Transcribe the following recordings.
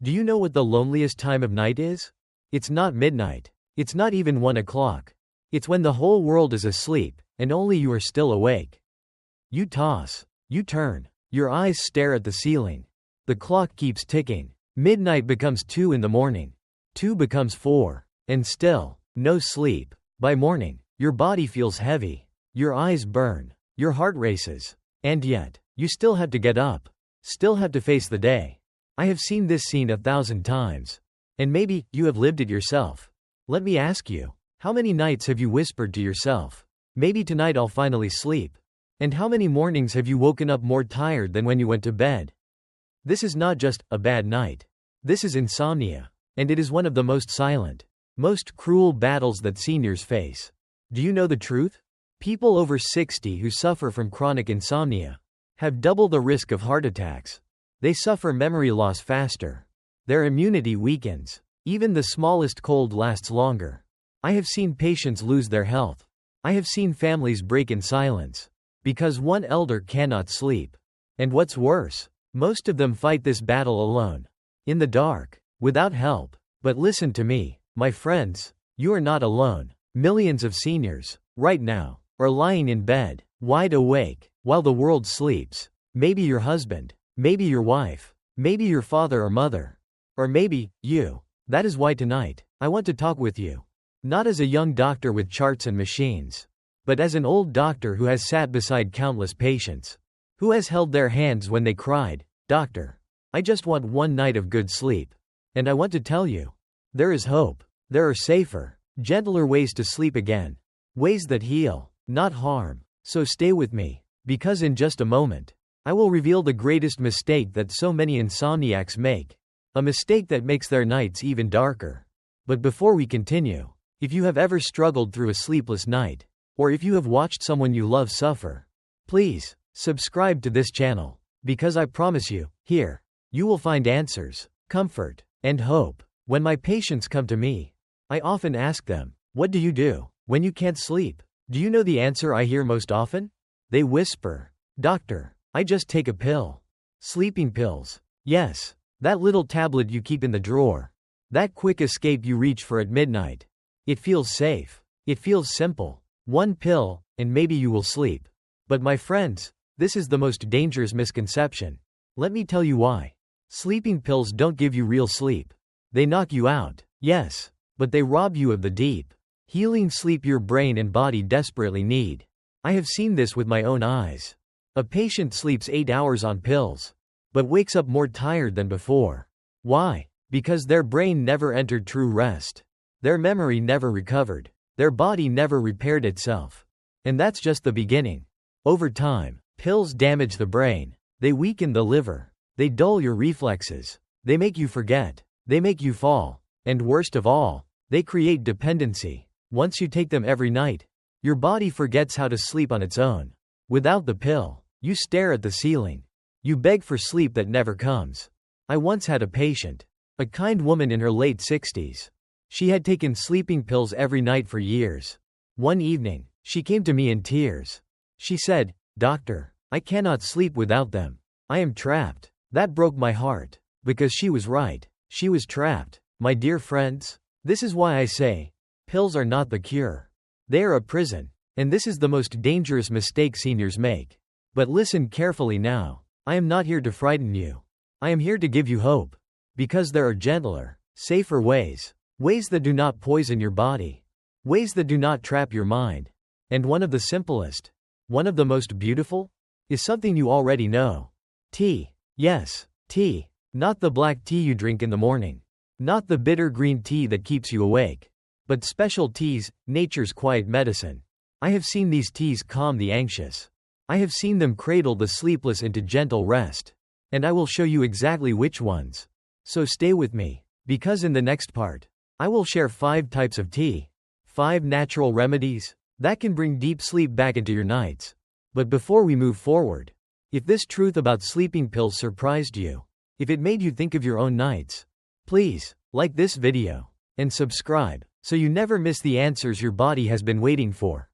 Do you know what the loneliest time of night is? It's not midnight. It's not even 1 o'clock. It's when the whole world is asleep, and only you are still awake. You toss. You turn. Your eyes stare at the ceiling. The clock keeps ticking. Midnight becomes 2 in the morning. 2 becomes 4. And still, no sleep. By morning, your body feels heavy. Your eyes burn. Your heart races. And yet, you still have to get up. Still have to face the day. I have seen this scene 1,000 times. And maybe, you have lived it yourself. Let me ask you, how many nights have you whispered to yourself, maybe tonight I'll finally sleep? And how many mornings have you woken up more tired than when you went to bed? This is not just a bad night. This is insomnia. And it is one of the most silent, most cruel battles that seniors face. Do you know the truth? People over 60 who suffer from chronic insomnia have double the risk of heart attacks. They suffer memory loss faster. Their immunity weakens. Even the smallest cold lasts longer. I have seen patients lose their health. I have seen families break in silence because one elder cannot sleep. And what's worse, most of them fight this battle alone, in the dark, without help. But listen to me, my friends, you are not alone. Millions of seniors, right now, are lying in bed, wide awake, while the world sleeps. Maybe your husband, maybe your wife, maybe your father or mother, or maybe you. That is why tonight, I want to talk with you. Not as a young doctor with charts and machines, but as an old doctor who has sat beside countless patients, who has held their hands when they cried, "Doctor, I just want one night of good sleep." And I want to tell you, there is hope. There are safer, gentler ways to sleep again. Ways that heal, not harm. So stay with me, because in just a moment, I will reveal the greatest mistake that so many insomniacs make. A mistake that makes their nights even darker. But before we continue, if you have ever struggled through a sleepless night, or if you have watched someone you love suffer, please, subscribe to this channel, because I promise you, here, you will find answers, comfort, and hope. When my patients come to me, I often ask them, what do you do when you can't sleep? Do you know the answer I hear most often? They whisper, "Doctor, I just take a pill." Sleeping pills. Yes, that little tablet you keep in the drawer. That quick escape you reach for at midnight. It feels safe. It feels simple. One pill, and maybe you will sleep. But my friends, this is the most dangerous misconception. Let me tell you why. Sleeping pills don't give you real sleep. They knock you out, yes, but they rob you of the deep, healing sleep your brain and body desperately need. I have seen this with my own eyes. A patient sleeps 8 hours on pills, but wakes up more tired than before. Why? Because their brain never entered true rest. Their memory never recovered. Their body never repaired itself. And that's just the beginning. Over time, pills damage the brain. They weaken the liver. They dull your reflexes. They make you forget. They make you fall. And worst of all, they create dependency. Once you take them every night, your body forgets how to sleep on its own. Without the pill, you stare at the ceiling. You beg for sleep that never comes. I once had a patient, a kind woman in her late 60s. She had taken sleeping pills every night for years. One evening, she came to me in tears. She said, "Doctor, I cannot sleep without them. I am trapped." That broke my heart. Because she was right. She was trapped. My dear friends, this is why I say, pills are not the cure. They are a prison. And this is the most dangerous mistake seniors make. But listen carefully now. I am not here to frighten you. I am here to give you hope. Because there are gentler, safer ways. Ways that do not poison your body. Ways that do not trap your mind. And one of the simplest, one of the most beautiful, is something you already know. Tea. Yes, tea. Not the black tea you drink in the morning. Not the bitter green tea that keeps you awake. But special teas, nature's quiet medicine. I have seen these teas calm the anxious. I have seen them cradle the sleepless into gentle rest. And I will show you exactly which ones. So stay with me, because in the next part, I will share 5 types of tea. 5 natural remedies that can bring deep sleep back into your nights. But before we move forward, if this truth about sleeping pills surprised you, if it made you think of your own nights, please, like this video, and subscribe, so you never miss the answers your body has been waiting for.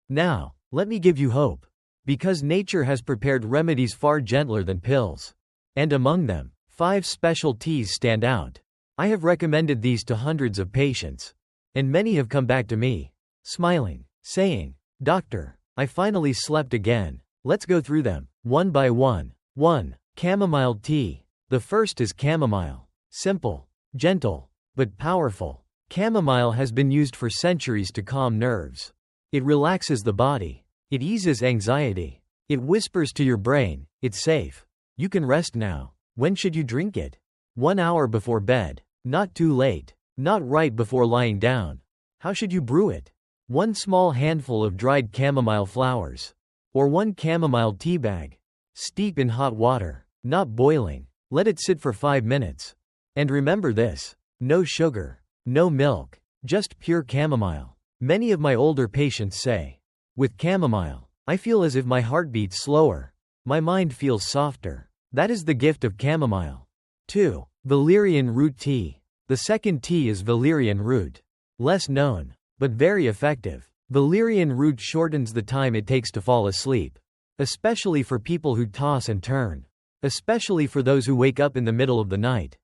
Now, let me give you hope. Because nature has prepared remedies far gentler than pills. And among them, 5 special teas stand out. I have recommended these to hundreds of patients. And many have come back to me, smiling, saying, "Doctor, I finally slept again." Let's go through them, one by one. 1. Chamomile tea. The first is chamomile. Simple, gentle, but powerful. Chamomile has been used for centuries to calm nerves. It relaxes the body. It eases anxiety. It whispers to your brain, "It's safe. You can rest now." When should you drink it? 1 hour before bed. Not too late. Not right before lying down. How should you brew it? 1 small handful of dried chamomile flowers. Or 1 chamomile tea bag. Steep in hot water. Not boiling. Let it sit for 5 minutes. And remember this: no sugar. No milk. Just pure chamomile. Many of my older patients say, "With chamomile, I feel as if my heart beats slower. My mind feels softer." That is the gift of chamomile. 2. Valerian root tea. The second tea is valerian root. Less known, but very effective. Valerian root shortens the time it takes to fall asleep. Especially for people who toss and turn. Especially for those who wake up in the middle of the night.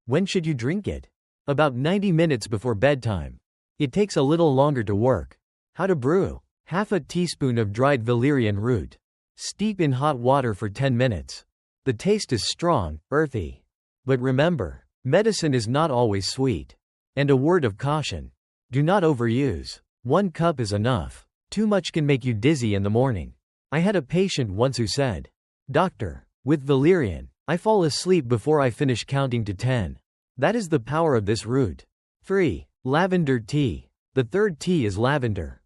When should you drink it? About 90 minutes before bedtime. It takes a little longer to work. How to brew? Half a teaspoon of dried valerian root. Steep in hot water for 10 minutes. The taste is strong, earthy. But remember, medicine is not always sweet. And a word of caution: do not overuse. 1 cup is enough. Too much can make you dizzy in the morning. I had a patient once who said, "Doctor, with valerian, I fall asleep before I finish counting to 10. That is the power of this root." 3. Lavender tea. The third tea is lavender.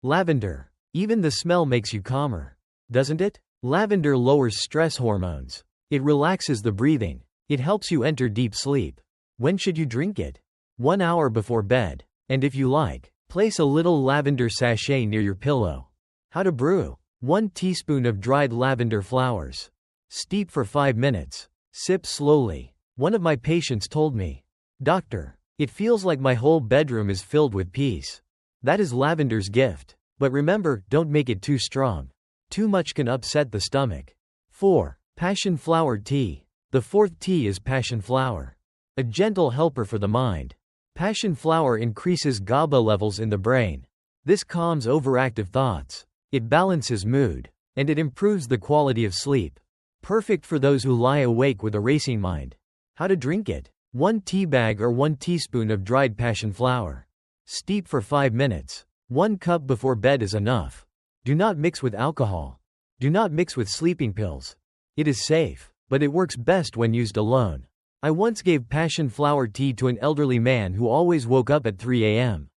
Lavender. Even the smell makes you calmer. Doesn't it? Lavender lowers stress hormones. It relaxes the breathing. It helps you enter deep sleep. When should you drink it? 1 hour before bed. And if you like, place a little lavender sachet near your pillow. How to brew? 1 teaspoon of dried lavender flowers. Steep for 5 minutes. Sip slowly. One of my patients told me, "Doctor, it feels like my whole bedroom is filled with peace." That is lavender's gift. But remember, don't make it too strong. Too much can upset the stomach. 4. Passionflower tea. The fourth tea is passionflower. A gentle helper for the mind. Passionflower increases GABA levels in the brain. This calms overactive thoughts. It balances mood. And it improves the quality of sleep. Perfect for those who lie awake with a racing mind. How to drink it? 1 tea bag or 1 teaspoon of dried passionflower. Steep for 5 minutes. 1 cup before bed is enough. Do not mix with alcohol. Do not mix with sleeping pills. It is safe, but it works best when used alone. I once gave passionflower tea to an elderly man who always woke up at 3 a.m.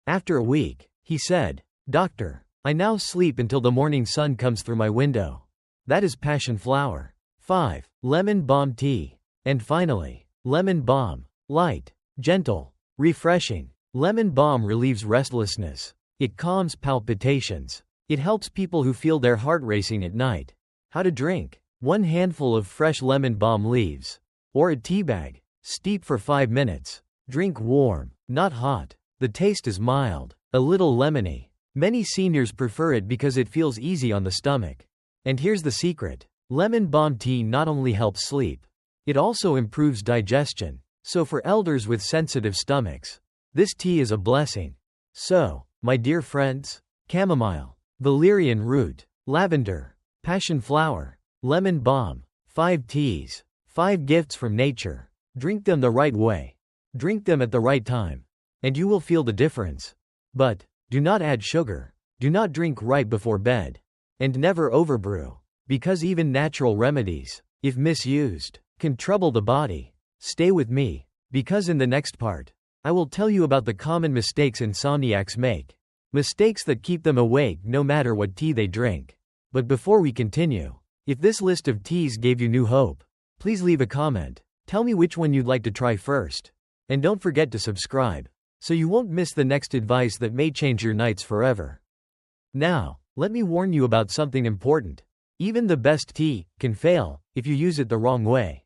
After a week, he said, "Doctor, I now sleep until the morning sun comes through my window." That is passionflower. 5. Lemon balm tea. And finally, lemon balm. Light, gentle, refreshing. Lemon balm relieves restlessness. It calms palpitations. It helps people who feel their heart racing at night. How to drink? 1 handful of fresh lemon balm leaves. Or a tea bag. Steep for 5 minutes. Drink warm, not hot. The taste is mild, a little lemony. Many seniors prefer it because it feels easy on the stomach. And here's the secret. Lemon balm tea not only helps sleep, it also improves digestion. So for elders with sensitive stomachs, this tea is a blessing. So, my dear friends, chamomile, valerian root, lavender, passionflower, lemon balm, 5 teas, 5 gifts from nature. Drink them the right way. Drink them at the right time. And you will feel the difference. But, do not add sugar. Do not drink right before bed. And never overbrew. Because even natural remedies, if misused, can trouble the body. Stay with me, because in the next part, I will tell you about the common mistakes insomniacs make. Mistakes that keep them awake no matter what tea they drink. But before we continue, if this list of teas gave you new hope, please leave a comment. Tell me which one you'd like to try first. And don't forget to subscribe, so you won't miss the next advice that may change your nights forever. Now, let me warn you about something important. Even the best tea can fail if you use it the wrong way.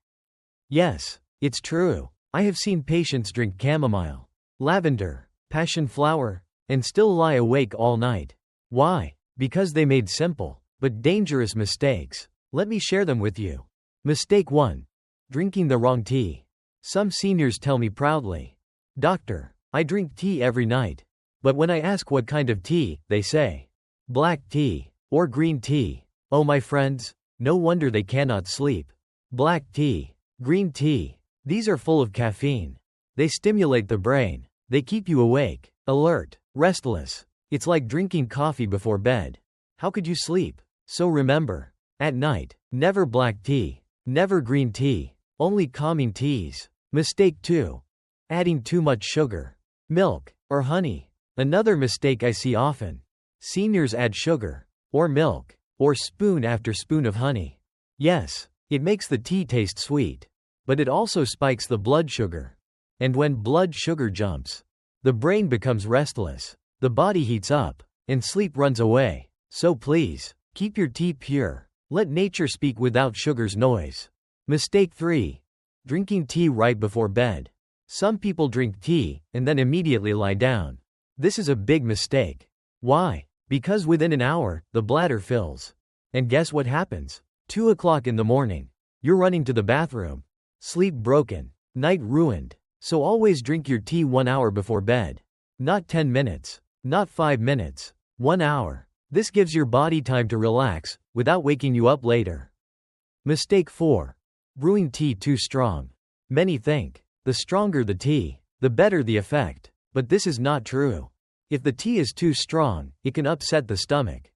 Yes, it's true. I have seen patients drink chamomile, lavender, passionflower, and still lie awake all night. Why? Because they made simple, but dangerous mistakes. Let me share them with you. Mistake 1. Drinking the wrong tea. Some seniors tell me proudly, "Doctor, I drink tea every night." But when I ask what kind of tea, they say, "Black tea," or "green tea." Oh my friends, no wonder they cannot sleep. Black tea, green tea, these are full of caffeine. They stimulate the brain. They keep you awake, alert, restless. It's like drinking coffee before bed. How could you sleep? So remember, at night, never black tea, never green tea, only calming teas. Mistake 2. Adding too much sugar, milk, or honey. Another mistake I see often. Seniors add sugar, or milk, or spoon after spoon of honey. Yes, it makes the tea taste sweet. But it also spikes the blood sugar. And when blood sugar jumps, the brain becomes restless, the body heats up, and sleep runs away. So please, keep your tea pure. Let nature speak without sugar's noise. Mistake 3. Drinking tea right before bed. Some people drink tea, and then immediately lie down. This is a big mistake. Why? Because within an hour, the bladder fills. And guess what happens? 2 o'clock in the morning. You're running to the bathroom. Sleep broken. Night ruined. So always drink your tea 1 hour before bed. Not 10 minutes. Not 5 minutes. 1 hour. This gives your body time to relax, without waking you up later. Mistake 4. Brewing tea too strong. Many think, the stronger the tea, the better the effect. But this is not true. If the tea is too strong, it can upset the stomach.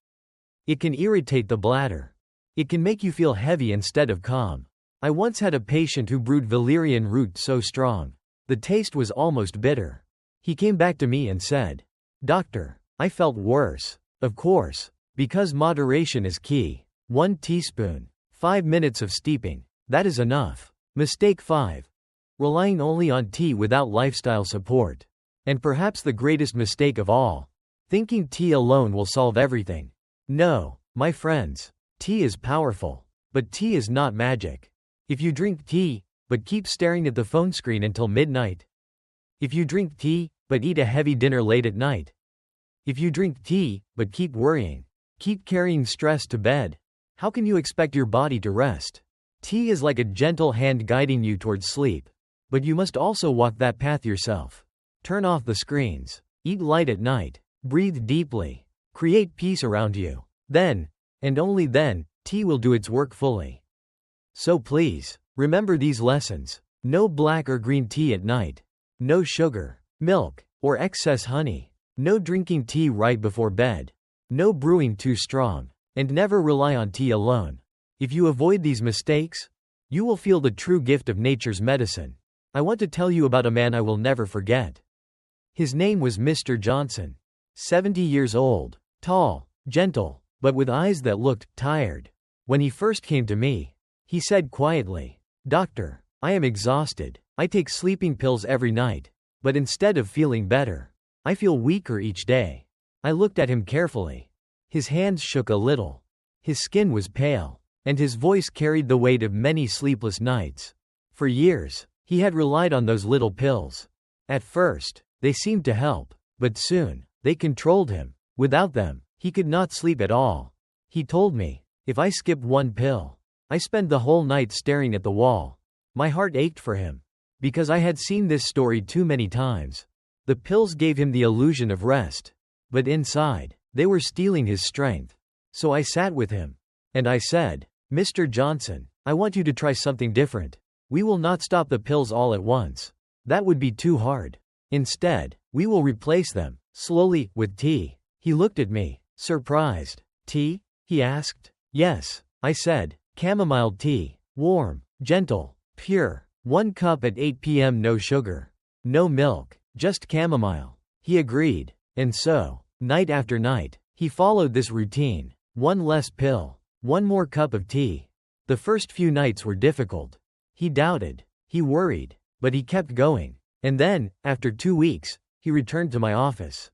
It can irritate the bladder. It can make you feel heavy instead of calm. I once had a patient who brewed valerian root so strong. The taste was almost bitter. He came back to me and said, "Doctor, I felt worse." Of course, because moderation is key. 1 teaspoon, 5 minutes of steeping. That is enough. Mistake 5. Relying only on tea without lifestyle support. And perhaps the greatest mistake of all. Thinking tea alone will solve everything. No, my friends. Tea is powerful. But tea is not magic. If you drink tea, but keep staring at the phone screen until midnight. If you drink tea, but eat a heavy dinner late at night. If you drink tea, but keep worrying, keep carrying stress to bed, how can you expect your body to rest? Tea is like a gentle hand guiding you towards sleep. But you must also walk that path yourself. Turn off the screens. Eat light at night. Breathe deeply. Create peace around you. Then, and only then, tea will do its work fully. So please, remember these lessons. No black or green tea at night. No sugar, milk, or excess honey. No drinking tea right before bed. No brewing too strong. And never rely on tea alone. If you avoid these mistakes, you will feel the true gift of nature's medicine. I want to tell you about a man I will never forget. His name was Mr. Johnson. 70 years old, tall, gentle, but with eyes that looked tired. When he first came to me, he said quietly, "Doctor, I am exhausted. I take sleeping pills every night. But instead of feeling better, I feel weaker each day." I looked at him carefully. His hands shook a little. His skin was pale, and his voice carried the weight of many sleepless nights. For years, he had relied on those little pills. At first, they seemed to help, but soon, they controlled him. Without them, he could not sleep at all. He told me, "If I skip 1 pill, I spend the whole night staring at the wall." My heart ached for him, because I had seen this story too many times. The pills gave him the illusion of rest, but inside, they were stealing his strength. So I sat with him, and I said, "Mr. Johnson, I want you to try something different. We will not stop the pills all at once. That would be too hard. Instead, we will replace them, slowly, with tea." He looked at me, surprised. "Tea?" he asked. "Yes," I said. "Chamomile tea. Warm, gentle, pure. 1 cup at 8 p.m. No sugar. No milk, just chamomile." He agreed. And so, night after night, he followed this routine. 1 less pill. 1 more cup of tea. The first few nights were difficult. He doubted. He worried. But he kept going. And then, after 2 weeks, he returned to my office.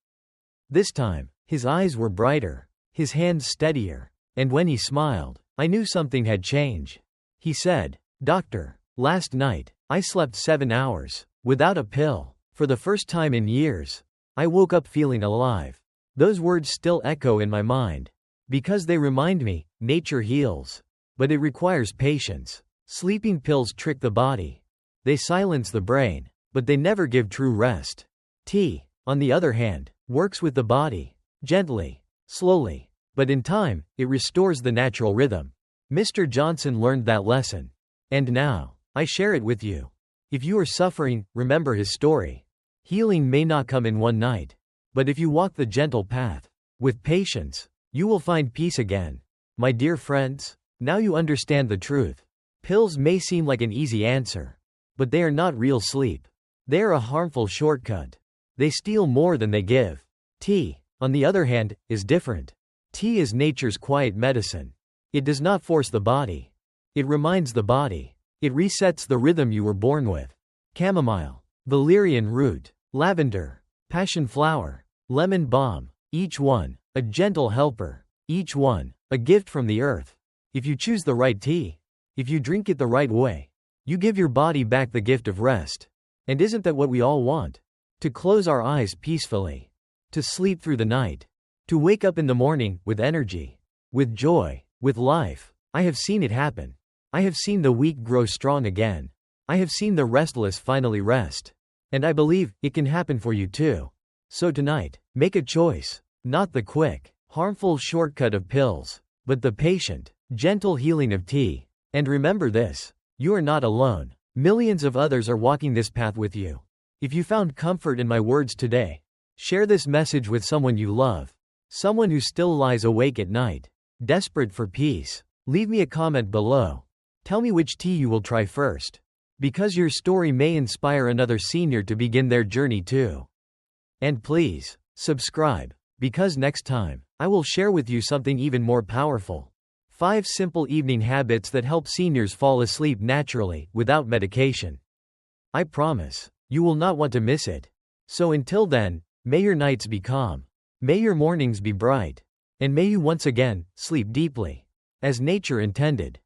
This time, his eyes were brighter, his hands steadier, and when he smiled, I knew something had changed. He said, "Doctor, last night, I slept 7 hours, without a pill. For the first time in years, I woke up feeling alive." Those words still echo in my mind, because they remind me, nature heals. But it requires patience. Sleeping pills trick the body. They silence the brain, but they never give true rest. Tea, on the other hand, works with the body, gently, slowly, but in time, it restores the natural rhythm. Mr. Johnson learned that lesson. And now, I share it with you. If you are suffering, remember his story. Healing may not come in one night, but if you walk the gentle path, with patience, you will find peace again. My dear friends, now you understand the truth. Pills may seem like an easy answer, but they are not real sleep. They are a harmful shortcut. They steal more than they give. Tea, on the other hand, is different. Tea is nature's quiet medicine. It does not force the body. It reminds the body. It resets the rhythm you were born with. Chamomile, valerian root, lavender, passionflower, lemon balm, each one, a gentle helper, each one, a gift from the earth. If you choose the right tea, if you drink it the right way, you give your body back the gift of rest. And isn't that what we all want? To close our eyes peacefully. To sleep through the night. To wake up in the morning with energy, with joy, with life. I have seen it happen. I have seen the weak grow strong again. I have seen the restless finally rest. And I believe it can happen for you too. So tonight, make a choice. Not the quick, harmful shortcut of pills, but the patient, gentle healing of tea. And remember this, you are not alone. Millions of others are walking this path with you. If you found comfort in my words today, share this message with someone you love. Someone who still lies awake at night, desperate for peace. Leave me a comment below. Tell me which tea you will try first. Because your story may inspire another senior to begin their journey too. And please, subscribe, because next time, I will share with you something even more powerful. 5 simple evening habits that help seniors fall asleep naturally, without medication. I promise, you will not want to miss it. So until then, may your nights be calm. May your mornings be bright. And may you once again, sleep deeply. As nature intended.